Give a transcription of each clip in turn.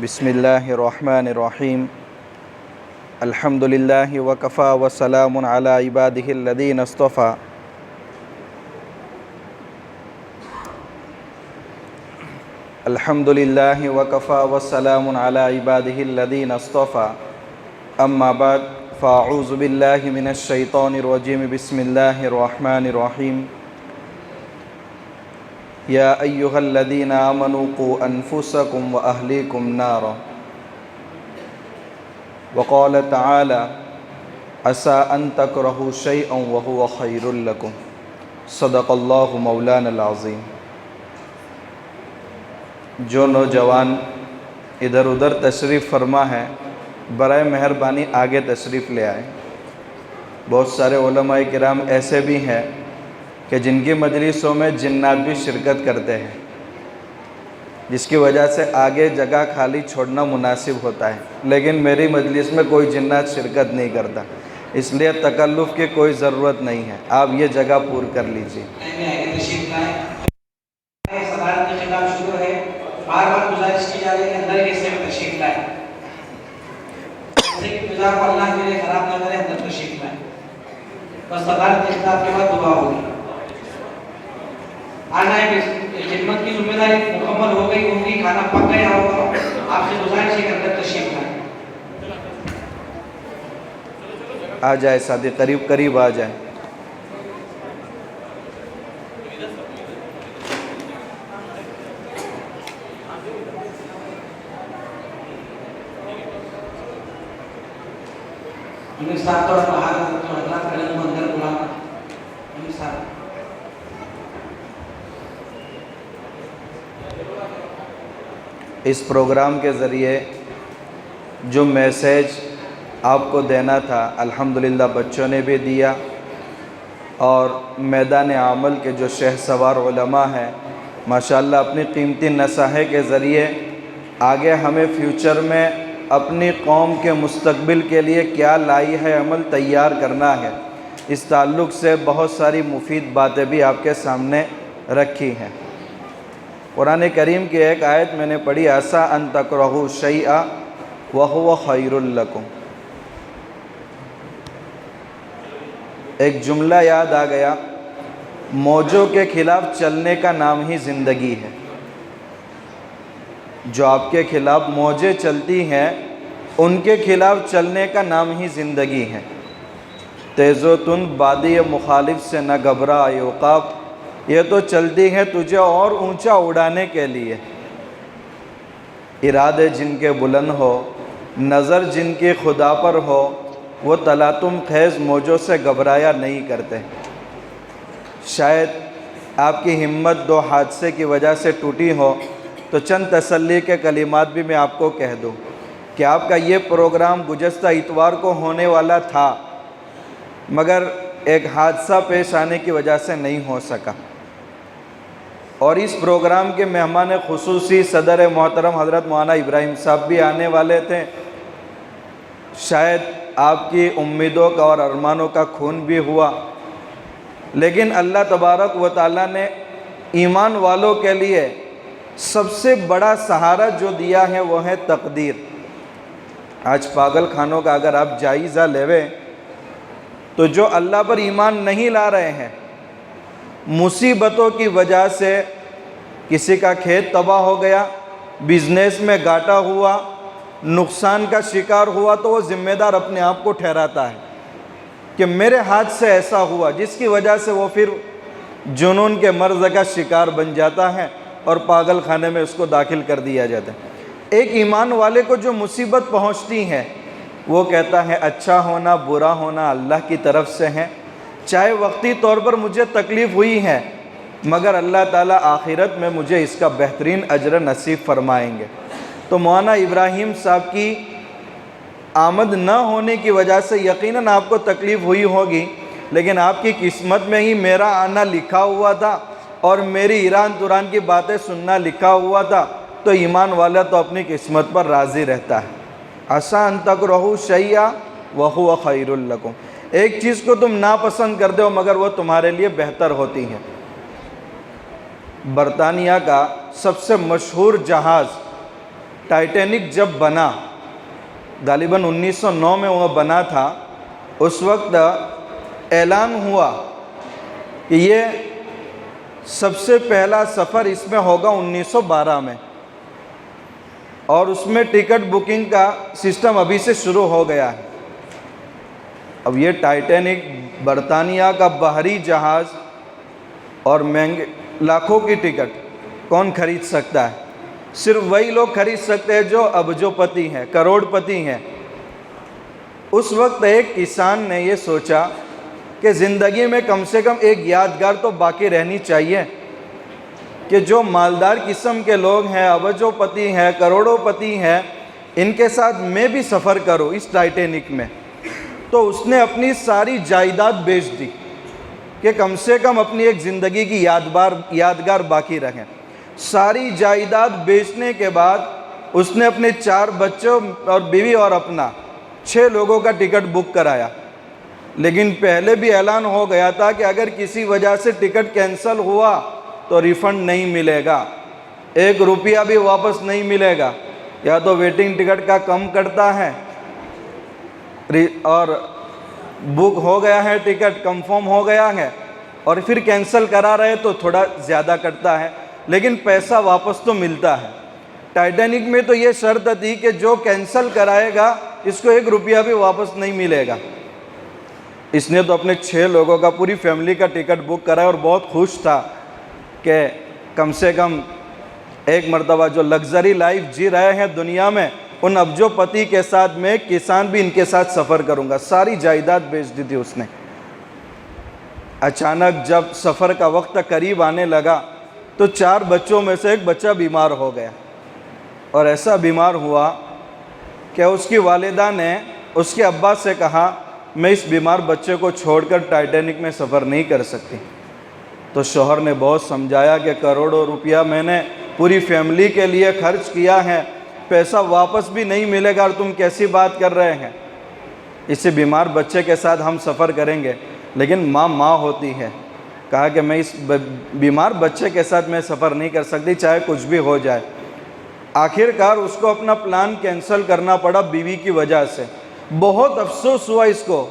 بسم اللہ الرحمن الرحیم الحمد للہ وکفا وسلام علی عبادہ الذین اصطفی الحمد للہ وکفا وسلام علی عبادہ الذین اصطفی اما بعد فاعوذ باللہ من الشیطان الرجیم بسم اللہ الرحمن الرحیم یا ایہا الذین آمنوا قوا انفسکم واہلیکم نارا وقال تعالی عسى ان تکرہوا شیئا وہو خیر لکم صدق اللہ مولانا العظیم۔ جو نوجوان ادھر ادھر تشریف فرما ہے برائے مہربانی آگے تشریف لے آئیں۔ بہت سارے علماء کرام ایسے بھی ہیں کہ جن کی مجلسوں میں جنات بھی شرکت کرتے ہیں، جس کی وجہ سے آگے جگہ خالی چھوڑنا مناسب ہوتا ہے، لیکن میری مجلس میں کوئی جنات شرکت نہیں کرتا، اس لیے تکلف کی کوئی ضرورت نہیں ہے، آپ یہ جگہ پور کر لیجیے۔ بار بار گزارش کی جا رہی ہے اندر کے حصے میں تشریف لائیں، جیسے کہ گزار کو اللہ کے لیے خراب نہ کرے، اندر تشریف لائیں۔ بس صدارت اختلاف کے بعد دعا ہوگی۔ آنا ہے کہ خدمت کی ذمہ داری مکمل ہو گئی ہوگی، کھانا پک گیا ہوگا، آپ سے گزارش ہے کہ اندر تشریف لائیں۔ آ جائے ساتھی، قریب قریب آ جائیں۔ امیر صاحب تو باہر حضرات کلم کو اندر بلا امیر صاحب۔ اس پروگرام کے ذریعے جو میسیج آپ کو دینا تھا الحمدللہ بچوں نے بھی دیا، اور میدان عمل کے جو شہ سوار علماء ہیں ماشاءاللہ اپنی قیمتی نصاحت کے ذریعے آگے ہمیں فیوچر میں اپنی قوم کے مستقبل کے لیے کیا لائی ہے عمل تیار کرنا ہے، اس تعلق سے بہت ساری مفید باتیں بھی آپ کے سامنے رکھی ہیں۔ قرآن کریم کی ایک آیت میں نے پڑھی، عسیٰ ان تکرہوا شیئا وہو خیر لکم۔ ایک جملہ یاد آ گیا، موجوں کے خلاف چلنے کا نام ہی زندگی ہے۔ جو آپ کے خلاف موجیں چلتی ہیں ان کے خلاف چلنے کا نام ہی زندگی ہے۔ تیز و تند بادی مخالف سے نہ گھبرا عقاب، یہ تو چلتی ہے تجھے اور اونچا اڑانے کے لیے۔ ارادے جن کے بلند ہو، نظر جن کی خدا پر ہو، وہ تلاطم خیز موجوں سے گھبرایا نہیں کرتے۔ شاید آپ کی ہمت دو حادثے کی وجہ سے ٹوٹی ہو، تو چند تسلی کے کلمات بھی میں آپ کو کہہ دوں کہ آپ کا یہ پروگرام گزشتہ اتوار کو ہونے والا تھا، مگر ایک حادثہ پیش آنے کی وجہ سے نہیں ہو سکا، اور اس پروگرام کے مہمان خصوصی صدر محترم حضرت مولانا ابراہیم صاحب بھی آنے والے تھے۔ شاید آپ کی امیدوں کا اور ارمانوں کا خون بھی ہوا، لیکن اللہ تبارک و تعالیٰ نے ایمان والوں کے لیے سب سے بڑا سہارا جو دیا ہے وہ ہے تقدیر۔ آج پاگل خانوں کا اگر آپ جائزہ لیوے تو جو اللہ پر ایمان نہیں لا رہے ہیں، مصیبتوں کی وجہ سے کسی کا کھیت تباہ ہو گیا، بزنس میں گھاٹا ہوا، نقصان کا شکار ہوا، تو وہ ذمہ دار اپنے آپ کو ٹھہراتا ہے کہ میرے ہاتھ سے ایسا ہوا، جس کی وجہ سے وہ پھر جنون کے مرض کا شکار بن جاتا ہے اور پاگل خانے میں اس کو داخل کر دیا جاتا ہے۔ ایک ایمان والے کو جو مصیبت پہنچتی ہے وہ کہتا ہے اچھا ہونا برا ہونا اللہ کی طرف سے ہے، چاہے وقتی طور پر مجھے تکلیف ہوئی ہے، مگر اللہ تعالیٰ آخرت میں مجھے اس کا بہترین اجر نصیب فرمائیں گے۔ تو مولانا ابراہیم صاحب کی آمد نہ ہونے کی وجہ سے یقیناً آپ کو تکلیف ہوئی ہوگی، لیکن آپ کی قسمت میں ہی میرا آنا لکھا ہوا تھا اور میری ایران دوران کی باتیں سننا لکھا ہوا تھا، تو ایمان والا تو اپنی قسمت پر راضی رہتا ہے۔ عسیٰ ان تکرہوا شیئا وہو خیر لکم، ایک چیز کو تم ناپسند کرتے ہو مگر وہ تمہارے لیے بہتر ہوتی ہے۔ برطانیہ کا سب سے مشہور جہاز ٹائٹینک جب بنا، غالباً 1909 میں وہ بنا تھا، اس وقت اعلان ہوا کہ یہ سب سے پہلا سفر اس میں ہوگا 1912 میں، اور اس میں ٹکٹ بکنگ کا سسٹم ابھی سے شروع ہو گیا ہے۔ اب یہ ٹائٹینک برطانیہ کا بحری جہاز، اور مہنگے لاکھوں کی ٹکٹ کون خرید سکتا ہے؟ صرف وہی لوگ خرید سکتے ہیں جو ابجو پتی ہیں، کروڑ پتی ہیں۔ اس وقت ایک کسان نے یہ سوچا کہ زندگی میں کم سے کم ایک یادگار تو باقی رہنی چاہیے کہ جو مالدار قسم کے لوگ ہیں، ابجو پتی ہیں، کروڑوں پتی ہیں، ان کے ساتھ میں بھی سفر کروں اس ٹائٹینک میں۔ تو اس نے اپنی ساری جائیداد بیچ دی کہ کم سے کم اپنی ایک زندگی کی یادگار باقی رہیں۔ ساری جائیداد بیچنے کے بعد اس نے اپنے 4 بچوں اور بیوی اور اپنا 6 لوگوں کا ٹکٹ بک کرایا، لیکن پہلے بھی اعلان ہو گیا تھا کہ اگر کسی وجہ سے ٹکٹ کینسل ہوا تو ریفنڈ نہیں ملے گا، 1 روپیہ بھی واپس نہیں ملے گا، یا تو ویٹنگ ٹکٹ کا کم کرتا ہے اور بک ہو گیا ہے ٹکٹ، کنفرم ہو گیا ہے، اور پھر کینسل کرا رہے تو تھوڑا زیادہ کٹتا ہے، لیکن پیسہ واپس تو ملتا ہے۔ ٹائٹینک میں تو یہ شرط تھی کہ جو کینسل کرائے گا اس کو 1 روپیہ بھی واپس نہیں ملے گا۔ اس نے تو اپنے 6 لوگوں کا، پوری فیملی کا ٹکٹ بک کرایا، اور بہت خوش تھا کہ کم سے کم ایک مرتبہ جو لگژری لائف جی رہے ہیں دنیا میں، ان ابجو پتی کے ساتھ میں کسان بھی ان کے ساتھ سفر کروں گا۔ ساری جائیداد بیچ دی تھی اس نے۔ اچانک جب سفر کا وقت قریب آنے لگا تو 4 بچوں میں سے ایک بچہ بیمار ہو گیا، اور ایسا بیمار ہوا کہ اس کی والدہ نے اس کے ابا سے کہا میں اس بیمار بچے کو چھوڑ کر ٹائٹینک میں سفر نہیں کر سکتی۔ تو شوہر نے بہت سمجھایا کہ کروڑوں روپیہ میں نے پوری فیملی کے لیے خرچ کیا ہے، پیسہ واپس بھی نہیں ملے گا، اور تم کیسی بات کر رہے ہیں، اسے بیمار بچے کے ساتھ ہم سفر کریں گے۔ لیکن ماں ہوتی ہے، کہا کہ میں اس بیمار بچے کے ساتھ میں سفر نہیں کر سکتی، چاہے کچھ بھی ہو جائے۔ آخر کار اس کو اپنا پلان کینسل کرنا پڑا بیوی کی وجہ سے۔ بہت افسوس ہوا اس کو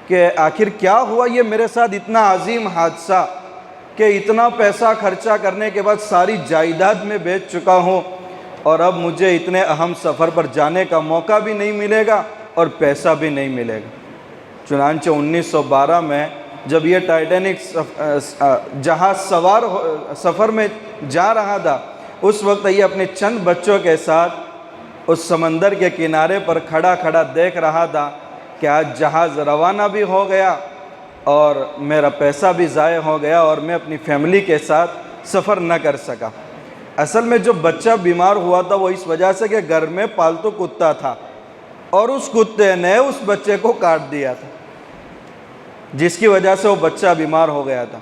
کہ آخر کیا ہوا یہ میرے ساتھ اتنا عظیم حادثہ کہ اتنا پیسہ خرچہ کرنے کے بعد ساری جائیداد میں بیچ چکا ہوں، اور اب مجھے اتنے اہم سفر پر جانے کا موقع بھی نہیں ملے گا اور پیسہ بھی نہیں ملے گا۔ چنانچہ 1912 میں جب یہ ٹائٹینک جہاز سفر میں جا رہا تھا، اس وقت یہ اپنے چند بچوں کے ساتھ اس سمندر کے کنارے پر کھڑا دیکھ رہا تھا کہ آج جہاز روانہ بھی ہو گیا اور میرا پیسہ بھی ضائع ہو گیا، اور میں اپنی فیملی کے ساتھ سفر نہ کر سکا۔ اصل میں جو بچہ بیمار ہوا تھا وہ اس وجہ سے کہ گھر میں پالتو کتا تھا، اور اس کتے نے اس بچے کو کاٹ دیا تھا، جس کی وجہ سے وہ بچہ بیمار ہو گیا تھا۔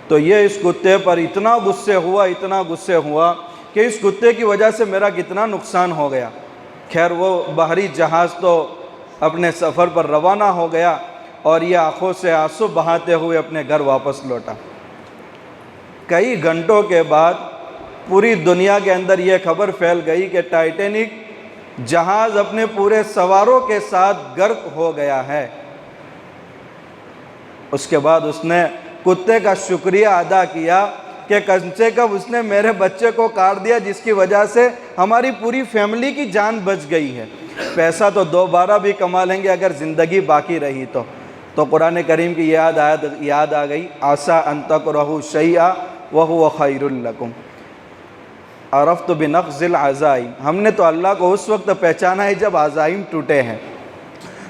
تو یہ اس کتے پر اتنا غصے ہوا کہ اس کتے کی وجہ سے میرا کتنا نقصان ہو گیا۔ خیر وہ بحری جہاز تو اپنے سفر پر روانہ ہو گیا، اور یہ آنکھوں سے آنسو بہاتے ہوئے اپنے گھر واپس لوٹا۔ کئی گھنٹوں کے بعد پوری دنیا کے اندر یہ خبر پھیل گئی کہ ٹائٹینک جہاز اپنے پورے سواروں کے ساتھ غرق ہو گیا ہے۔ اس کے بعد اس نے کتے کا شکریہ ادا کیا کہ کم سے کم اس نے میرے بچے کو کاٹ دیا، جس کی وجہ سے ہماری پوری فیملی کی جان بچ گئی ہے۔ پیسہ تو دوبارہ بھی کما لیں گے اگر زندگی باقی رہی تو قرآن کریم کی یاد آ گئی، عَسَىٰ أَن تَكْرَهُوا شَيْئًا وَهُوَ خَيْرٌ لَكُمْ عَرَفْتُ بِنَقْضِ الْعَزَائِمِ۔ ہم نے تو اللہ کو اس وقت پہچانا ہے جب عزائم ٹوٹے ہیں۔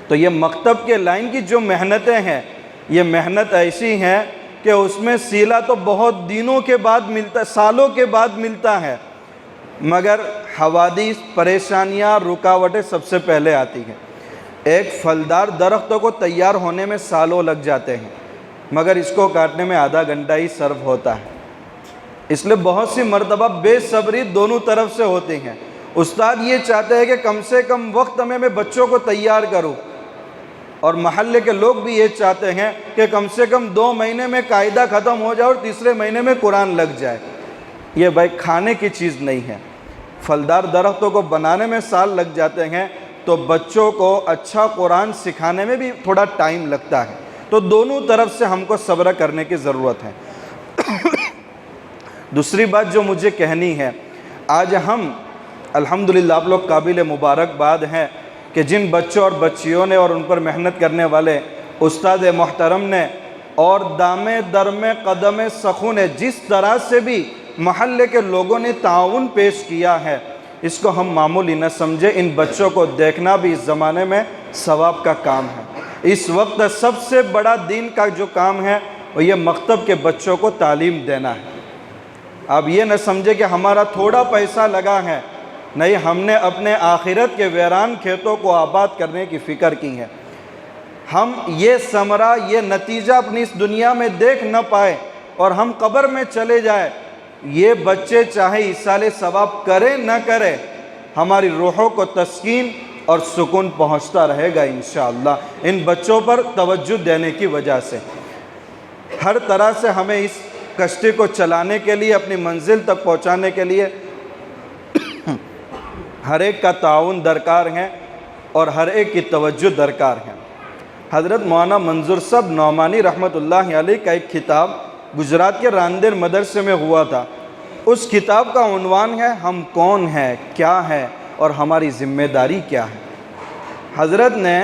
تو یہ مکتب کے لائن کی جو محنتیں ہیں، یہ محنت ایسی ہیں کہ اس میں سیلا تو بہت دنوں کے بعد ملتا، سالوں کے بعد ملتا ہے، مگر حوادث، پریشانیاں، رکاوٹیں سب سے پہلے آتی ہیں۔ ایک پھلدار درختوں کو تیار ہونے میں سالوں لگ جاتے ہیں، مگر اس کو کاٹنے میں آدھا گھنٹہ ہی صرف ہوتا ہے۔ اس لیے بہت سی مرتبہ بے صبری دونوں طرف سے ہوتی ہیں۔ استاد یہ چاہتے ہیں کہ کم سے کم وقت میں بچوں کو تیار کروں، اور محلے کے لوگ بھی یہ چاہتے ہیں کہ کم سے کم 2 مہینے میں قاعدہ ختم ہو جائے اور تیسرے مہینے میں قرآن لگ جائے۔ یہ بھائی کھانے کی چیز نہیں ہے، پھلدار درختوں کو بنانے میں سال لگ جاتے ہیں تو بچوں کو اچھا قرآن سکھانے میں بھی تھوڑا ٹائم لگتا ہے. تو دونوں طرف سے ہم کو صبر کرنے کی ضرورت ہے. دوسری بات جو مجھے کہنی ہے، آج ہم الحمدللہ آپ لوگ قابل مبارکباد ہیں کہ جن بچوں اور بچیوں نے اور ان پر محنت کرنے والے استاد محترم نے اور دامے درمے قدم سخو نے جس طرح سے بھی محلے کے لوگوں نے تعاون پیش کیا ہے، اس کو ہم معمولی نہ سمجھے. ان بچوں کو دیکھنا بھی اس زمانے میں ثواب کا کام ہے. اس وقت سب سے بڑا دین کا جو کام ہے وہ یہ مکتب کے بچوں کو تعلیم دینا ہے. آپ یہ نہ سمجھے کہ ہمارا تھوڑا پیسہ لگا ہے، نہیں، ہم نے اپنے آخرت کے ویران کھیتوں کو آباد کرنے کی فکر کی ہے. ہم یہ ثمرہ، یہ نتیجہ اپنی اس دنیا میں دیکھ نہ پائے اور ہم قبر میں چلے جائیں، یہ بچے چاہے ایصال ثواب کرے نہ کرے، ہماری روحوں کو تسکین اور سکون پہنچتا رہے گا انشاءاللہ ان بچوں پر توجہ دینے کی وجہ سے. ہر طرح سے ہمیں اس کشتی کو چلانے کے لیے، اپنی منزل تک پہنچانے کے لیے ہر ایک کا تعاون درکار ہے اور ہر ایک کی توجہ درکار ہے. حضرت مولانا منظور صاحب نعمانی رحمۃ اللہ علیہ کا ایک خطاب گجرات کے راندیر مدرسے میں ہوا تھا. اس کتاب کا عنوان ہے ہم کون ہیں، کیا ہے اور ہماری ذمہ داری کیا ہے. حضرت نے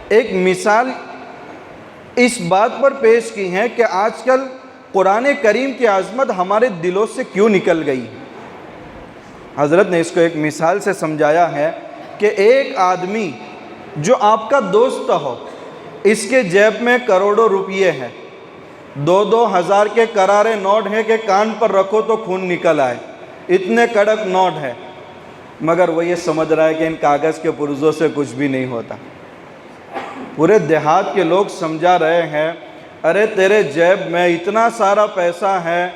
ایک مثال اس بات پر پیش کی ہے کہ آج کل قرآن کریم کی عظمت ہمارے دلوں سے کیوں نکل گئی. حضرت نے اس کو ایک مثال سے سمجھایا ہے کہ ایک آدمی جو آپ کا دوست ہو، اس کے جیب میں کروڑوں روپیے ہیں، 2,000 کے کرارے نوٹ ہیں کہ کان پر رکھو تو خون نکل آئے، اتنے کڑک نوٹ ہے، مگر وہ یہ سمجھ رہا ہے کہ ان کاغذ کے پرزوں سے کچھ بھی نہیں ہوتا. پورے دیہات کے لوگ سمجھا رہے ہیں، ارے تیرے جیب میں اتنا سارا پیسہ ہے،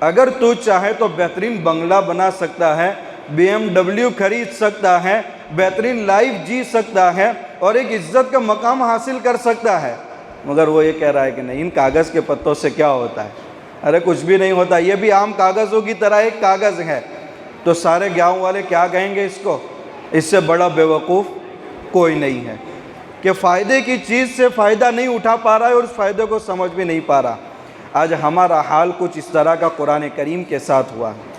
اگر تو چاہے تو بہترین بنگلہ بنا سکتا ہے، BMW خرید سکتا ہے، بہترین لائف جی سکتا ہے اور ایک عزت کا مقام حاصل کر سکتا ہے. مگر وہ یہ کہہ رہا ہے کہ نہیں، ان کاغذ کے پتوں سے کیا ہوتا ہے، ارے کچھ بھی نہیں ہوتا، یہ بھی عام کاغذوں کی طرح ایک کاغذ ہے. تو سارے گاؤں والے کیا کہیں گے اس کو؟ اس سے بڑا بیوقوف کوئی نہیں ہے کہ فائدے کی چیز سے فائدہ نہیں اٹھا پا رہا ہے اور اس فائدے کو سمجھ بھی نہیں پا رہا. آج ہمارا حال کچھ اس طرح کا قرآن کریم کے ساتھ ہوا ہے،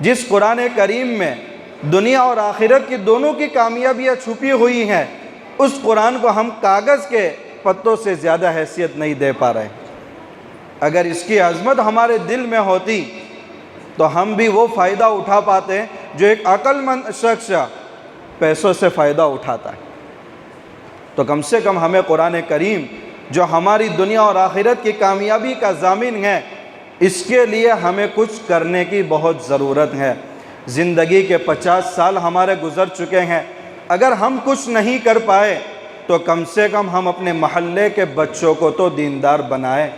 جس قرآن کریم میں دنیا اور آخرت کی دونوں کی کامیابیاں چھپی ہوئی ہیں، اس قرآن کو ہم کاغذ کے پتوں سے زیادہ حیثیت نہیں دے پا رہے. اگر اس کی عظمت ہمارے دل میں ہوتی تو ہم بھی وہ فائدہ اٹھا پاتے جو ایک عقل مند شخص پیسوں سے فائدہ اٹھاتا ہے. تو کم سے کم ہمیں قرآن کریم جو ہماری دنیا اور آخرت کی کامیابی کا ضامن ہے، اس کے لیے ہمیں کچھ کرنے کی بہت ضرورت ہے. زندگی کے 50 سال ہمارے گزر چکے ہیں، اگر ہم کچھ نہیں کر پائے تو کم سے کم ہم اپنے محلے کے بچوں کو تو دیندار بنائیں.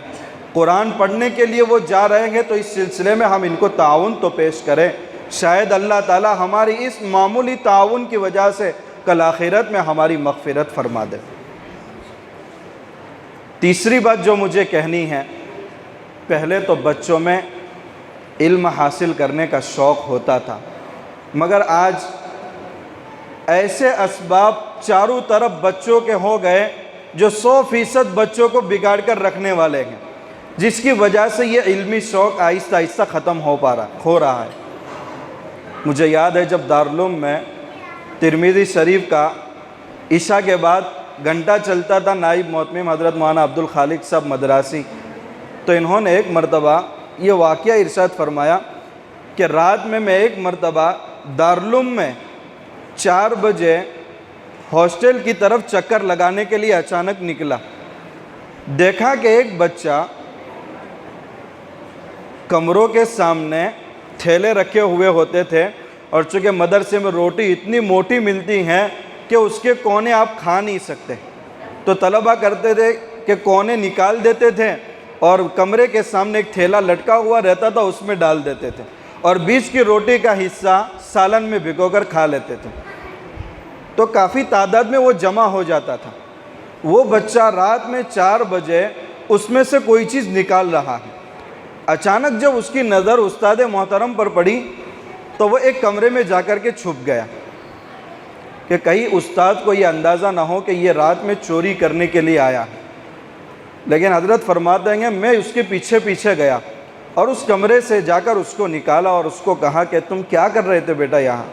قرآن پڑھنے کے لیے وہ جا رہے ہیں تو اس سلسلے میں ہم ان کو تعاون تو پیش کریں. شاید اللہ تعالی ہماری اس معمولی تعاون کی وجہ سے کل آخرت میں ہماری مغفرت فرما دے. تیسری بات جو مجھے کہنی ہے، پہلے تو بچوں میں علم حاصل کرنے کا شوق ہوتا تھا، مگر آج ایسے اسباب چاروں طرف بچوں کے ہو گئے جو 100% بچوں کو بگاڑ کر رکھنے والے ہیں، جس کی وجہ سے یہ علمی شوق آہستہ آہستہ ختم ہو رہا ہے. مجھے یاد ہے جب دارالعلوم میں ترمذی شریف کا عشاء کے بعد گھنٹہ چلتا تھا، نائب محتمم حضرت مولانا عبدالخالق صاحب مدراسی، تو انہوں نے ایک مرتبہ یہ واقعہ ارشاد فرمایا کہ رات میں ایک مرتبہ دارالعلوم میں 4 بجے ہاسٹل کی طرف چکر لگانے کے لیے اچانک نکلا. دیکھا کہ ایک بچہ کمروں کے سامنے تھیلے رکھے ہوئے ہوتے تھے، اور چونکہ مدرسے میں روٹی اتنی موٹی ملتی ہیں کہ اس کے کونے آپ کھا نہیں سکتے، تو طلبہ کرتے تھے کہ کونے نکال دیتے تھے اور کمرے کے سامنے ایک تھیلا لٹکا ہوا رہتا تھا، اس میں ڈال دیتے تھے اور بیچ کی روٹی کا حصہ سالن میں بھگو کر کھا لیتے تھے. تو کافی تعداد میں وہ جمع ہو جاتا تھا. وہ بچہ رات میں 4 بجے اس میں سے کوئی چیز نکال رہا ہے. اچانک جب اس کی نظر استاد محترم پر پڑی تو وہ ایک کمرے میں جا کر کے چھپ گیا کہ کہیں استاد کو یہ اندازہ نہ ہو کہ یہ رات میں چوری کرنے کے لیے آیا. لیکن حضرت فرماتے ہیں میں اس کے پیچھے پیچھے گیا اور اس کمرے سے جا کر اس کو نکالا اور اس کو کہا کہ تم کیا کر رہے تھے بیٹا یہاں؟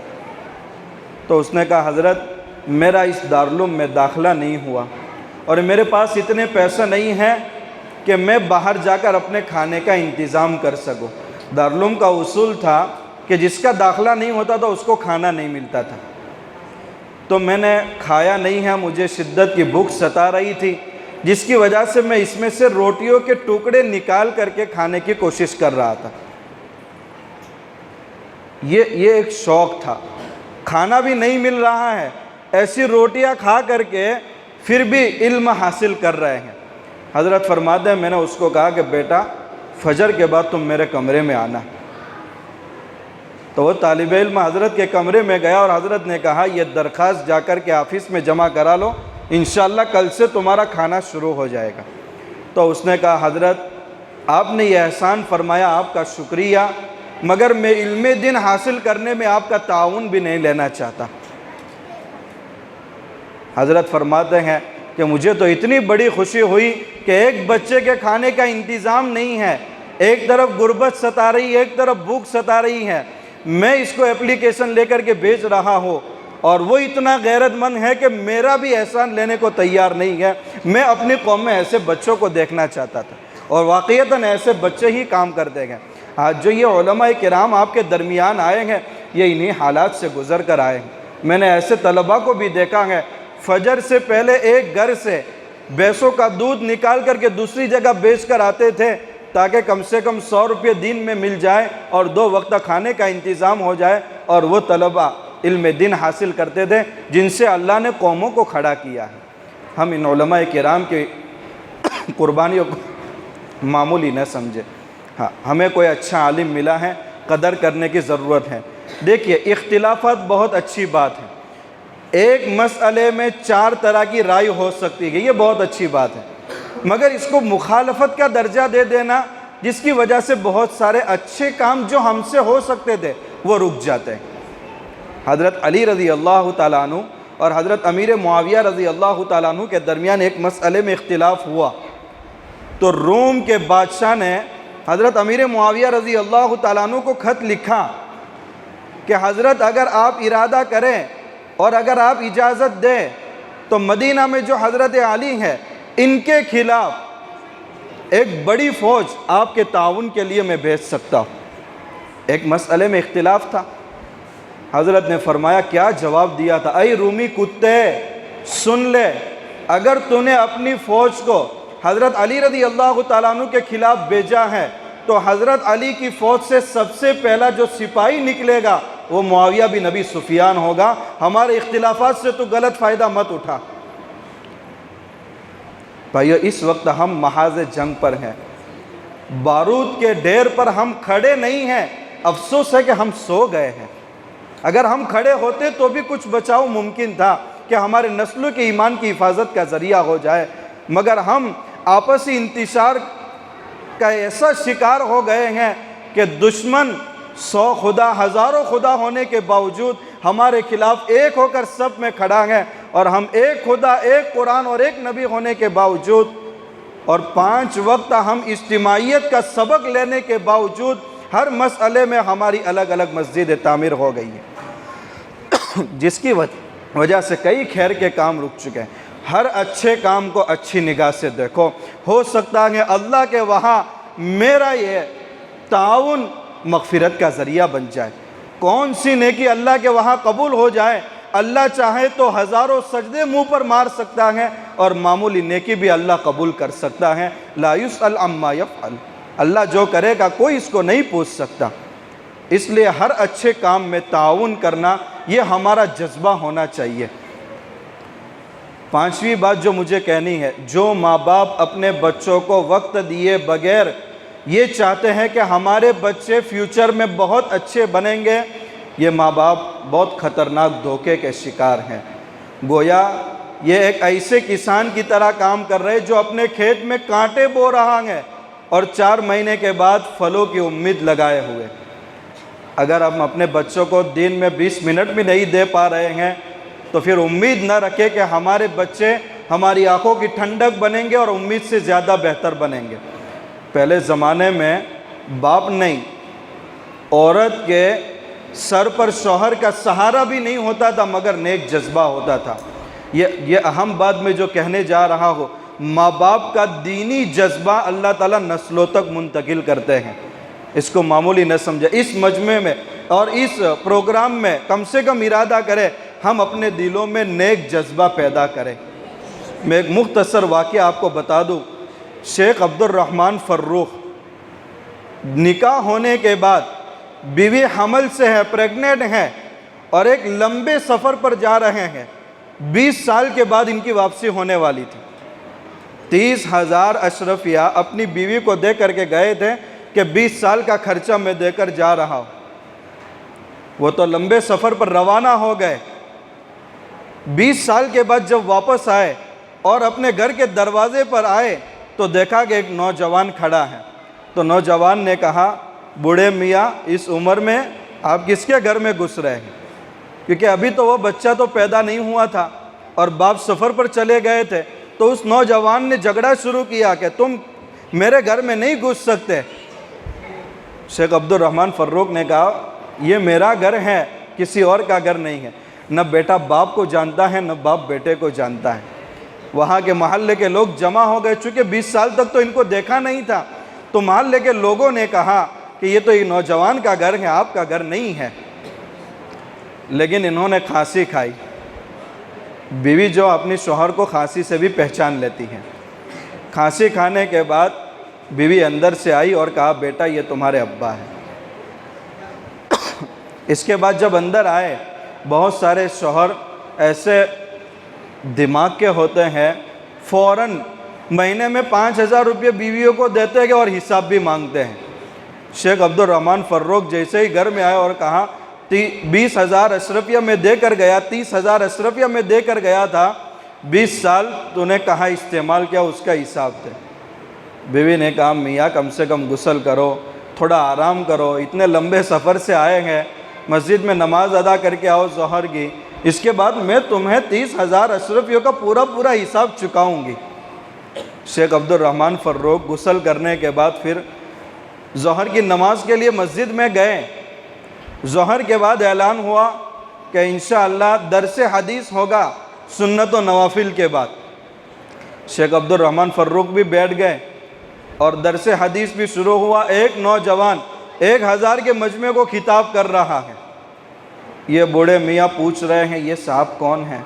تو اس نے کہا حضرت میرا اس دارالعلوم میں داخلہ نہیں ہوا اور میرے پاس اتنے پیسے نہیں ہیں کہ میں باہر جا کر اپنے کھانے کا انتظام کر سکوں. دارالعلوم کا اصول تھا کہ جس کا داخلہ نہیں ہوتا تو اس کو کھانا نہیں ملتا تھا. تو میں نے کھایا نہیں ہے, مجھے شدت کی بھوک ستا رہی تھی, جس کی وجہ سے میں اس میں سے روٹیوں کے ٹکڑے نکال کر کے کھانے کی کوشش کر رہا تھا. یہ ایک شوق تھا. کھانا بھی نہیں مل رہا ہے, ایسی روٹیاں کھا کر کے پھر بھی علم حاصل کر رہے ہیں. حضرت فرماتے ہیں میں نے اس کو کہا کہ بیٹا فجر کے بعد تم میرے کمرے میں آنا. تو وہ طالب علم حضرت کے کمرے میں گیا اور حضرت نے کہا یہ درخواست جا کر کے آفس میں جمع کرا لو, انشاءاللہ کل سے تمہارا کھانا شروع ہو جائے گا. تو اس نے کہا حضرت آپ نے یہ احسان فرمایا, آپ کا شکریہ, مگر میں علم دین حاصل کرنے میں آپ کا تعاون بھی نہیں لینا چاہتا. حضرت فرماتے ہیں کہ مجھے تو اتنی بڑی خوشی ہوئی کہ ایک بچے کے کھانے کا انتظام نہیں ہے, ایک طرف غربت ستا رہی ہے, ایک طرف بھوک ستا رہی ہے, میں اس کو اپلیکیشن لے کر کے بھیج رہا ہوں اور وہ اتنا غیرت مند ہے کہ میرا بھی احسان لینے کو تیار نہیں ہے. میں اپنی قوم میں ایسے بچوں کو دیکھنا چاہتا تھا اور واقعتاً ایسے بچے ہی کام کرتے ہیں. آج جو یہ علماء کرام آپ کے درمیان آئے ہیں یہ انہی حالات سے گزر کر آئے ہیں. میں نے ایسے طلباء کو بھی دیکھا ہے فجر سے پہلے ایک گھر سے بھینسوں کا دودھ نکال کر کے دوسری جگہ بیچ کر آتے تھے تاکہ کم سے کم 100 روپے دن میں مل جائے اور 2 وقت کھانے کا انتظام ہو جائے. اور وہ طلباء علم دین حاصل کرتے تھے جن سے اللہ نے قوموں کو کھڑا کیا ہے. ہم ان علماء کرام کی قربانیوں کو معمولی نہ سمجھے. ہاں ہمیں کوئی اچھا عالم ملا ہے, قدر کرنے کی ضرورت ہے. دیکھیے اختلافات بہت اچھی بات ہے, ایک مسئلے میں 4 طرح کی رائے ہو سکتی ہے, یہ بہت اچھی بات ہے, مگر اس کو مخالفت کا درجہ دے دینا جس کی وجہ سے بہت سارے اچھے کام جو ہم سے ہو سکتے تھے وہ رک جاتے ہیں. حضرت علی رضی اللہ تعالیٰ عنہ اور حضرت امیر معاویہ رضی اللہ تعالیٰ عنہ کے درمیان ایک مسئلے میں اختلاف ہوا تو روم کے بادشاہ نے حضرت امیر معاویہ رضی اللہ تعالیٰ عنہ کو خط لکھا کہ حضرت اگر آپ ارادہ کریں اور اگر آپ اجازت دیں تو مدینہ میں جو حضرت علی ہے ان کے خلاف ایک بڑی فوج آپ کے تعاون کے لیے میں بھیج سکتا ہوں. ایک مسئلے میں اختلاف تھا. حضرت نے فرمایا کیا جواب دیا تھا, اے رومی کتے سن لے, اگر تو نے اپنی فوج کو حضرت علی رضی اللہ تعالیٰ عنہ کے خلاف بھیجا ہے تو حضرت علی کی فوج سے سب سے پہلا جو سپاہی نکلے گا وہ معاویہ بن ابی سفیان ہوگا. ہمارے اختلافات سے تو غلط فائدہ مت اٹھا. بھائیو اس وقت ہم محاذ جنگ پر ہیں, بارود کے ڈھیر پر ہم کھڑے نہیں ہیں, افسوس ہے کہ ہم سو گئے ہیں. اگر ہم کھڑے ہوتے تو بھی کچھ بچاؤ ممکن تھا کہ ہمارے نسلوں کے ایمان کی حفاظت کا ذریعہ ہو جائے, مگر ہم آپسی انتشار کا ایسا شکار ہو گئے ہیں کہ دشمن 100 خدا ہزاروں خدا ہونے کے باوجود ہمارے خلاف ایک ہو کر سب میں کھڑا ہے, اور ہم ایک خدا, ایک قرآن اور ایک نبی ہونے کے باوجود اور 5 وقت ہم اجتماعیت کا سبق لینے کے باوجود ہر مسئلے میں ہماری الگ الگ مسجد تعمیر ہو گئی ہے, جس کی وجہ سے کئی خیر کے کام رک چکے ہیں. ہر اچھے کام کو اچھی نگاہ سے دیکھو, ہو سکتا ہے اللہ کے وہاں میرا یہ تعاون مغفرت کا ذریعہ بن جائے. کون سی نیکی اللہ کے وہاں قبول ہو جائے, اللہ چاہے تو ہزاروں سجدے منہ پر مار سکتا ہے اور معمولی نیکی بھی اللہ قبول کر سکتا ہے. لا یسأل عما یفعل, اللہ جو کرے گا کوئی اس کو نہیں پوچھ سکتا. اس لیے ہر اچھے کام میں تعاون کرنا یہ ہمارا جذبہ ہونا چاہیے. 5ویں بات جو مجھے کہنی ہے, جو ماں باپ اپنے بچوں کو وقت دیے بغیر یہ چاہتے ہیں کہ ہمارے بچے فیوچر میں بہت اچھے بنیں گے, یہ ماں باپ بہت خطرناک دھوکے کے شکار ہیں. گویا یہ ایک ایسے کسان کی طرح کام کر رہے جو اپنے کھیت میں کانٹے بو رہا ہے اور 4 مہینے کے بعد پھلوں کی امید لگائے ہوئے. اگر ہم اپنے بچوں کو دین میں 20 منٹ بھی نہیں دے پا رہے ہیں تو پھر امید نہ رکھے کہ ہمارے بچے ہماری آنکھوں کی ٹھنڈک بنیں گے اور امید سے زیادہ بہتر بنیں گے۔ پہلے زمانے میں باپ نہیں، عورت کے سر پر شوہر کا سہارا بھی نہیں ہوتا تھا مگر نیک جذبہ ہوتا تھا۔ یہ اہم بات میں جو کہنے جا رہا ہوں، ماں باپ کا دینی جذبہ اللہ تعالیٰ نسلوں تک منتقل کرتے ہیں، اس کو معمولی نہ سمجھے۔ اس مجمع میں اور اس پروگرام میں کم سے کم ارادہ کریں ہم اپنے دلوں میں نیک جذبہ پیدا کریں۔ میں ایک مختصر واقعہ آپ کو بتا دوں۔ شیخ عبد الرحمن فروخ نکاح ہونے کے بعد بیوی حمل سے ہے، پریگننٹ ہے اور ایک لمبے سفر پر جا رہے ہیں۔ 20 سال کے بعد ان کی واپسی ہونے والی تھی۔ 30,000 اشرفیہ اپنی بیوی کو دے کر کے گئے تھے کہ 20 سال کا خرچہ میں دے کر جا رہا ہوں۔ وہ تو لمبے سفر پر روانہ ہو گئے۔ 20 سال کے بعد جب واپس آئے اور اپنے گھر کے دروازے پر آئے تو دیکھا کہ ایک نوجوان کھڑا ہے۔ تو نوجوان نے کہا، بوڑھے میاں اس عمر میں آپ کس کے گھر میں گھس رہے ہیں؟ کیونکہ ابھی تو وہ بچہ تو پیدا نہیں ہوا تھا اور باپ سفر پر چلے گئے تھے۔ تو اس نوجوان نے جھگڑا شروع کیا کہ تم میرے گھر میں نہیں گھس سکتے۔ شیخ عبد الرحمن فروخ نے کہا، یہ میرا گھر ہے، کسی اور کا گھر نہیں ہے۔ نہ بیٹا باپ کو جانتا ہے نہ باپ بیٹے کو جانتا ہے۔ وہاں کے محلے کے لوگ جمع ہو گئے، چونکہ 20 سال تک تو ان کو دیکھا نہیں تھا۔ تو محلے کے لوگوں نے کہا کہ یہ تو ایک نوجوان کا گھر ہے، آپ کا گھر نہیں ہے۔ لیکن انہوں نے کھانسی کھائی۔ بیوی جو اپنی شوہر کو کھانسی سے بھی پہچان لیتی ہے۔ کھانسی کھانے کے بعد بیوی اندر سے آئی اور کہا، بیٹا یہ تمہارے ابا ہے۔ اس کے بعد جب اندر آئے، بہت سارے شوہر ایسے دماغ کے ہوتے ہیں، فوراً مہینے میں 5,000 روپے بیویوں کو دیتے ہیں اور حساب بھی مانگتے ہیں۔ شیخ عبد الرحمن فروخ جیسے ہی گھر میں آئے اور کہا، 20,000 اشرفیہ میں دے کر گیا، 30,000 اشرفیہ میں دے کر گیا تھا، 20 سال تو نے کہا استعمال کیا، اس کا حساب دے۔ بیوی نے کہا، میاں کم سے کم غسل کرو، تھوڑا آرام کرو، اتنے لمبے سفر سے آئے ہیں، مسجد میں نماز ادا کر کے آؤ ظہر کی، اس کے بعد میں تمہیں 30,000 اشرفیوں کا پورا حساب چکاؤں گی۔ شیخ عبد الرحمن فروخ غسل کرنے کے بعد پھر ظہر کی نماز کے لیے مسجد میں گئے۔ ظہر کے بعد اعلان ہوا کہ انشاءاللہ درس حدیث ہوگا سنت و نوافل کے بعد۔ شیخ عبد الرحمن فروخ بھی بیٹھ گئے اور درس حدیث بھی شروع ہوا۔ ایک نوجوان 1,000 کے مجمع کو خطاب کر رہا ہے۔ یہ بوڑھے میاں پوچھ رہے ہیں، یہ صاحب کون ہیں؟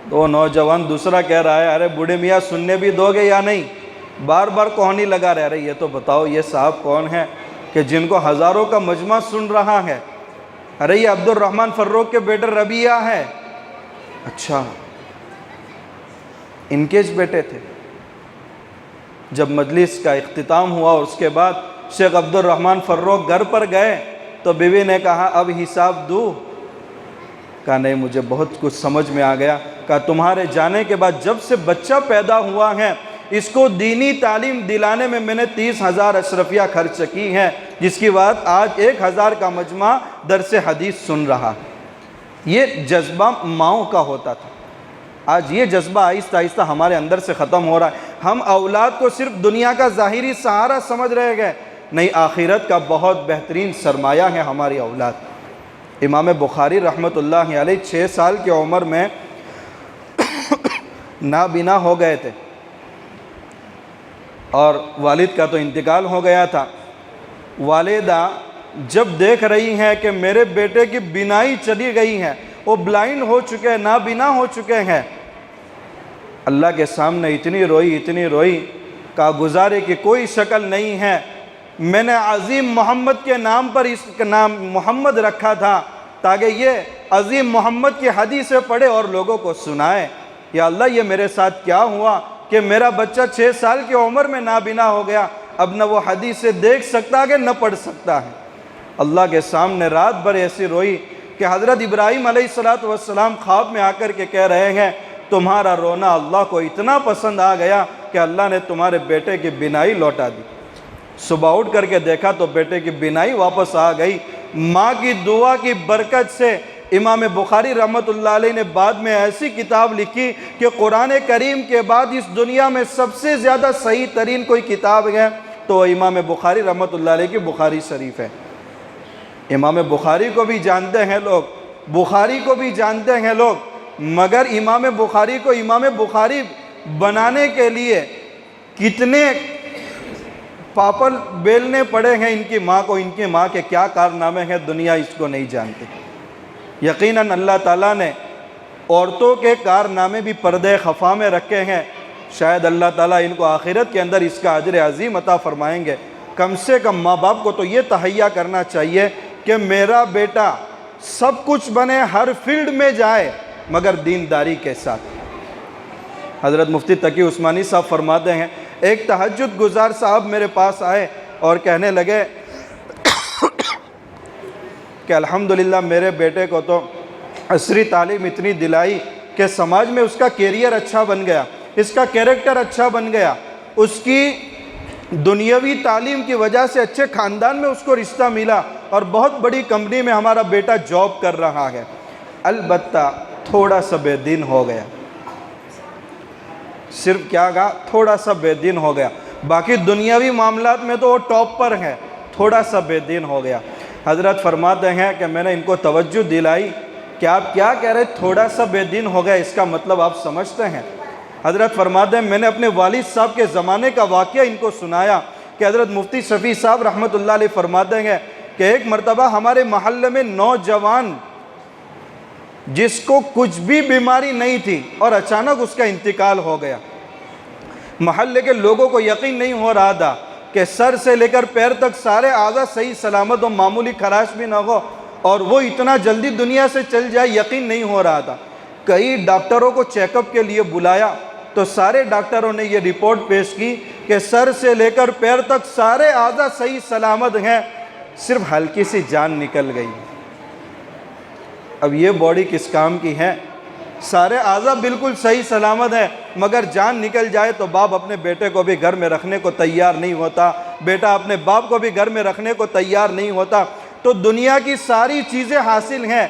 تو نوجوان دوسرا کہہ رہا ہے، ارے بوڑھے میاں سننے بھی دو گے یا نہیں؟ بار بار کوہنی لگا رہے، ارے یہ تو بتاؤ یہ صاحب کون ہیں کہ جن کو ہزاروں کا مجمع سن رہا ہے؟ ارے یہ عبد الرحمن فروخ کے بیٹے ربیعہ ہے۔ اچھا، ان کے بیٹے تھے۔ جب مجلس کا اختتام ہوا اور اس کے بعد شیخ عبد الرحمن فروخ گھر پر گئے تو بیوی نے کہا، اب حساب دوں؟ کہا نہیں، مجھے بہت کچھ سمجھ میں آ گیا۔ کہا تمہارے جانے کے بعد جب سے بچہ پیدا ہوا ہے اس کو دینی تعلیم دلانے میں میں نے 30,000 اشرفیہ خرچ کی ہیں، جس کی بات آج 1,000 کا مجمع درس حدیث سن رہا۔ یہ جذبہ ماؤں کا ہوتا تھا، آج یہ جذبہ آہستہ آہستہ ہمارے اندر سے ختم ہو رہا ہے۔ ہم اولاد کو صرف دنیا کا ظاہری سہارا سمجھ رہے گئے، نہیں، آخرت کا بہت بہترین سرمایہ ہے ہماری اولاد۔ امام بخاری رحمۃ اللہ علیہ 6 سال کی عمر میں نابینا ہو گئے تھے اور والد کا تو انتقال ہو گیا تھا۔ والدہ جب دیکھ رہی ہیں کہ میرے بیٹے کی بینائی چلی گئی ہے، وہ بلائنڈ ہو چکے ہیں، نابینا ہو چکے ہیں، اللہ کے سامنے اتنی روئی، کہا گزارے کی کوئی شکل نہیں ہے، میں نے عظیم محمد کے نام پر اس کا نام محمد رکھا تھا تاکہ یہ عظیم محمد کی حدیثیں پڑھے اور لوگوں کو سنائے۔ یا اللہ، یہ میرے ساتھ کیا ہوا کہ میرا بچہ 6 سال کی عمر میں نابینا ہو گیا، اب نہ وہ حدیثیں دیکھ سکتا ہے نہ پڑھ سکتا ہے۔ اللہ کے سامنے رات بھر ایسی روئی کہ حضرت ابراہیم علیہ السلام خواب میں آ کر کے کہہ رہے ہیں، تمہارا رونا اللہ کو اتنا پسند آ گیا کہ اللہ نے تمہارے بیٹے کی بینائی لوٹا دی۔ صبح اٹھ کر کے دیکھا تو بیٹے کی بینائی واپس آ گئی، ماں کی دعا کی برکت سے امام بخاری رحمۃ اللہ علیہ نے بعد میں ایسی کتاب لکھی کہ قرآن کریم کے بعد اس دنیا میں سب سے زیادہ صحیح ترین کوئی کتاب ہے تو امام بخاری رحمۃ اللہ علیہ کی بخاری شریف ہے۔ امام بخاری کو بھی جانتے ہیں لوگ، بخاری کو بھی جانتے ہیں لوگ، مگر امام بخاری کو امام بخاری بنانے کے لیے کتنے پاپڑ بیلنے پڑے ہیں ان کی ماں کو، ان کی ماں کے کیا کارنامے ہیں، دنیا اس کو نہیں جانتی۔ یقیناً اللہ تعالیٰ نے عورتوں کے کارنامے بھی پردے خفا میں رکھے ہیں، شاید اللہ تعالیٰ ان کو آخرت کے اندر اس کا اجر عظیم عطا فرمائیں گے۔ کم سے کم ماں باپ کو تو یہ تہیا کرنا چاہیے کہ میرا بیٹا سب کچھ بنے، ہر فیلڈ میں جائے، مگر دینداری کے ساتھ۔ حضرت مفتی تقی عثمانی صاحب فرماتے ہیں ایک تہجد گزار صاحب میرے پاس آئے اور کہنے لگے کہ الحمدللہ میرے بیٹے کو تو عصری تعلیم اتنی دلائی کہ سماج میں اس کا کیریئر اچھا بن گیا، اس کا کیریکٹر اچھا بن گیا، اس کی دنیاوی تعلیم کی وجہ سے اچھے خاندان میں اس کو رشتہ ملا اور بہت بڑی کمپنی میں ہمارا بیٹا جاب کر رہا ہے، البتہ تھوڑا سا بے دین ہو گیا۔ صرف کیا کہا؟ تھوڑا سا بے دین ہو گیا، باقی دنیاوی معاملات میں تو وہ ٹاپ پر ہے، تھوڑا سا بے دین ہو گیا۔ حضرت فرماتے ہیں کہ میں نے ان کو توجہ دلائی کہ آپ کیا کہہ رہے تھوڑا سا بے دین ہو گیا، اس کا مطلب آپ سمجھتے ہیں؟ حضرت فرماتے ہیں میں نے اپنے والد صاحب کے زمانے کا واقعہ ان کو سنایا کہ حضرت مفتی شفیع صاحب رحمۃ اللہ علیہ فرماتے ہیں کہ ایک مرتبہ ہمارے محلے میں نوجوان جس کو کچھ بھی بیماری نہیں تھی اور اچانک اس کا انتقال ہو گیا، محلے کے لوگوں کو یقین نہیں ہو رہا تھا کہ سر سے لے کر پیر تک سارے اعضاء صحیح سلامت ہو، معمولی خراش بھی نہ ہو اور وہ اتنا جلدی دنیا سے چل جائے، یقین نہیں ہو رہا تھا۔ کئی ڈاکٹروں کو چیک اپ کے لیے بلایا تو سارے ڈاکٹروں نے یہ رپورٹ پیش کی کہ سر سے لے کر پیر تک سارے اعضاء صحیح سلامت ہیں، صرف ہلکی سی جان نکل گئی۔ اب یہ باڈی کس کام کی ہے؟ سارے اعضاء بالکل صحیح سلامت ہیں مگر جان نکل جائے تو باپ اپنے بیٹے کو بھی گھر میں رکھنے کو تیار نہیں ہوتا، بیٹا اپنے باپ کو بھی گھر میں رکھنے کو تیار نہیں ہوتا۔ تو دنیا کی ساری چیزیں حاصل ہیں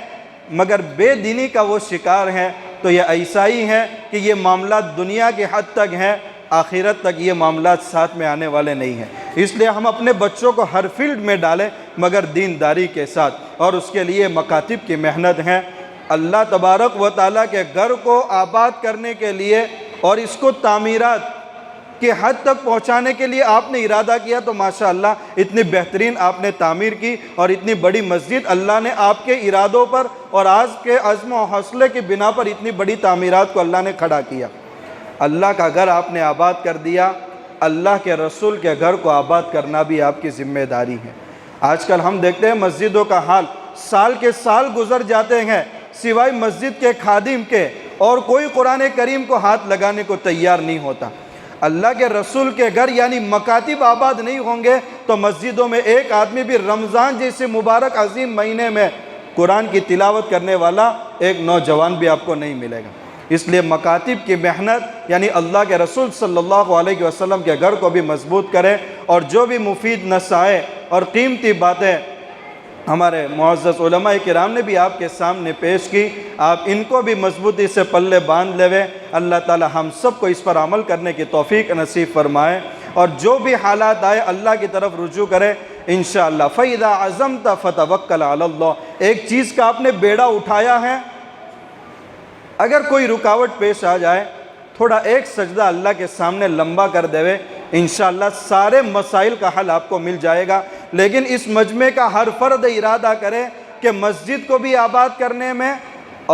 مگر بے دینی کا وہ شکار ہیں، تو یہ ایسا ہی ہے کہ یہ معاملات دنیا کی حد تک ہیں، آخرت تک یہ معاملات ساتھ میں آنے والے نہیں ہیں۔ اس لیے ہم اپنے بچوں کو ہر فیلڈ میں ڈالیں مگر دینداری کے ساتھ، اور اس کے لیے مکاتب کی محنت ہے۔ اللہ تبارک و تعالیٰ کے گھر کو آباد کرنے کے لیے اور اس کو تعمیرات کی حد تک پہنچانے کے لیے آپ نے ارادہ کیا تو ماشاءاللہ اتنی بہترین آپ نے تعمیر کی اور اتنی بڑی مسجد اللہ نے آپ کے ارادوں پر اور آج کے عزم و حوصلے کی بنا پر اتنی بڑی تعمیرات کو اللہ نے کھڑا کیا۔ اللہ کا گھر آپ نے آباد کر دیا، اللہ کے رسول کے گھر کو آباد کرنا بھی آپ کی ذمہ داری ہے۔ آج کل ہم دیکھتے ہیں مسجدوں کا حال، سال کے سال گزر جاتے ہیں سوائے مسجد کے خادم کے اور کوئی قرآن کریم کو ہاتھ لگانے کو تیار نہیں ہوتا۔ اللہ کے رسول کے گھر یعنی مکاتب آباد نہیں ہوں گے تو مسجدوں میں ایک آدمی بھی رمضان جیسے مبارک عظیم مہینے میں قرآن کی تلاوت کرنے والا ایک نوجوان بھی آپ کو نہیں ملے گا۔ اس لیے مکاتب کی محنت یعنی اللہ کے رسول صلی اللہ علیہ وسلم کے گھر کو بھی مضبوط کریں، اور جو بھی مفید نصائح اور قیمتی باتیں ہمارے معزز علماء کرام نے بھی آپ کے سامنے پیش کی، آپ ان کو بھی مضبوطی سے پلے باندھ لے۔ اللہ تعالی ہم سب کو اس پر عمل کرنے کی توفیق نصیب فرمائے، اور جو بھی حالات آئے اللہ کی طرف رجوع کرے انشاءاللہ۔ فَإِذَا عَزَمْتَ فَتَوَكَّلْ عَلَى اللَّهِ، ایک چیز کا آپ نے بیڑا اٹھایا ہے، اگر کوئی رکاوٹ پیش آ جائے تھوڑا ایک سجدہ اللہ کے سامنے لمبا کر دے، انشاءاللہ سارے مسائل کا حل آپ کو مل جائے گا۔ لیکن اس مجمع کا ہر فرد ارادہ کرے کہ مسجد کو بھی آباد کرنے میں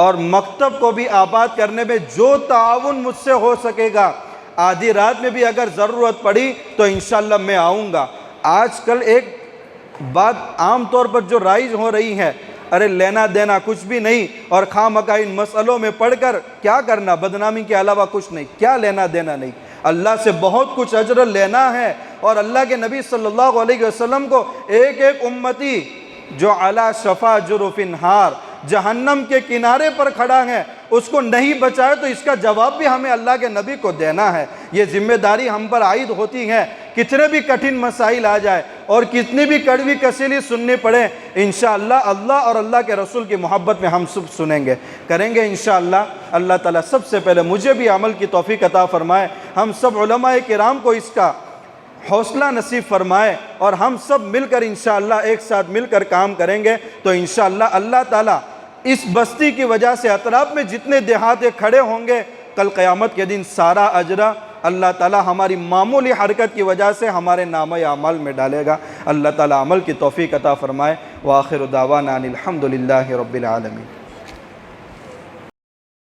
اور مکتب کو بھی آباد کرنے میں جو تعاون مجھ سے ہو سکے گا، آدھی رات میں بھی اگر ضرورت پڑی تو انشاءاللہ میں آؤں گا۔ آج کل ایک بات عام طور پر جو رائج ہو رہی ہے، ارے لینا دینا کچھ بھی نہیں اور خواہ مخواہ ان مسئلوں میں پڑھ کر کیا کرنا، بدنامی کے علاوہ کچھ نہیں، کیا لینا دینا نہیں۔ اللہ سے بہت کچھ اجر لینا ہے، اور اللہ کے نبی صلی اللہ علیہ وسلم کو ایک ایک امتی جو علی شفا جرف نہار جہنم کے کنارے پر کھڑا ہے اس کو نہیں بچائے تو اس کا جواب بھی ہمیں اللہ کے نبی کو دینا ہے۔ یہ ذمہ داری ہم پر عائد ہوتی ہے کتنے بھی کٹھن مسائل آ جائے اور کتنی بھی کڑوی کسیلی سننی پڑے، انشاءاللہ اللہ اور اللہ کے رسول کی محبت میں ہم سب سنیں گے، کریں گے انشاءاللہ۔ اللہ تعالیٰ سب سے پہلے مجھے بھی عمل کی توفیق عطا فرمائے، ہم سب علماء کرام کو اس کا حوصلہ نصیب فرمائے، اور ہم سب مل کر انشاءاللہ ایک ساتھ مل کر کام کریں گے تو انشاءاللہ اللہ تعالیٰ اس بستی کی وجہ سے اطراف میں جتنے دیہاتے کھڑے ہوں گے، کل قیامت کے دن سارا اجرہ اللہ تعالیٰ ہماری معمولی حرکت کی وجہ سے ہمارے نامہ اعمال میں ڈالے گا۔ اللہ تعالیٰ عمل کی توفیق عطا فرمائے۔ وآخر دعوانا ان الحمدللہ رب العالمین۔